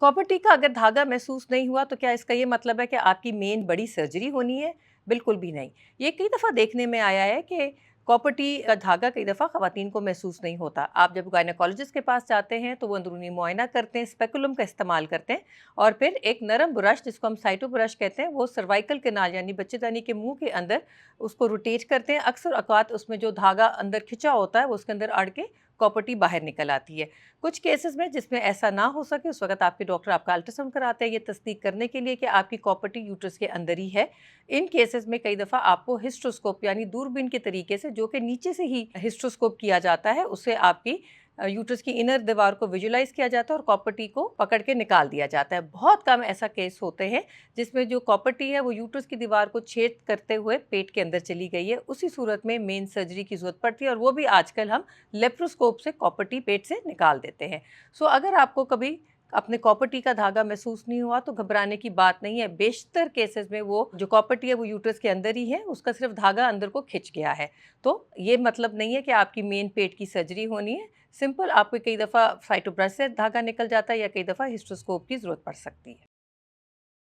Copper T का अगर धागा महसूस नहीं हुआ तो क्या इसका ये मतलब है कि आपकी मेन बड़ी सर्जरी होनी है? बिल्कुल भी नहीं। ये कई दफ़ा देखने में आया है कि कॉपर टी का धागा कई दफ़ा ख़वातीन को महसूस नहीं होता। आप जब गायनेकोलॉजिस्ट के पास जाते हैं तो वो अंदरूनी मुआयना करते हैं, स्पेकुलम का इस्तेमाल करते हैं और फिर एक नरम ब्रश जिसको हम साइटो ब्रश कहते हैं वो सर्वाइकल कैनाल यानी बच्चेदानी के मुँह के अंदर उसको रोटेट करते हैं। अक्सर औक़ात उसमें जो धागा अंदर खिंचा होता है वो उसके अंदर अड़ के कॉपर टी बाहर निकल आती है। कुछ केसेस में जिसमें ऐसा ना हो सके उस वक़्त आपके डॉक्टर आपका अल्ट्रासाउंड कराते हैं ये तस्दीक करने के लिए कि आपकी कॉपर टी यूट्रस के अंदर ही है। इन केसेस में कई दफ़ा आपको हिस्ट्रोस्कोप यानी दूरबीन के तरीके से जो कि नीचे से ही हिस्ट्रोस्कोप किया जाता है उससे आपकी यूट्रस की इनर दीवार को विजुलाइज किया जाता है और कॉपर टी को पकड़ के निकाल दिया जाता है। बहुत कम ऐसा केस होते हैं जिसमें जो कॉपर टी है वो यूट्रस की दीवार को छेद करते हुए पेट के अंदर चली गई है। उसी सूरत में मेन सर्जरी की ज़रूरत पड़ती है और वो भी आजकल हम लेप्रोस्कोप से कॉपर टी पेट से निकाल देते हैं। सो अगर आपको कभी अपने कॉपर टी का धागा महसूस नहीं हुआ तो घबराने की बात नहीं है। बेशतर केसेस में वो जो कॉपर टी है वो यूट्रस के अंदर ही है, उसका सिर्फ धागा अंदर को खिंच गया है। तो ये मतलब नहीं है कि आपकी मेन पेट की सर्जरी होनी है। सिंपल आपको कई दफ़ा साइटोब्रश से धागा निकल जाता है या कई दफ़ा हिस्ट्रोस्कोप की ज़रूरत पड़ सकती है।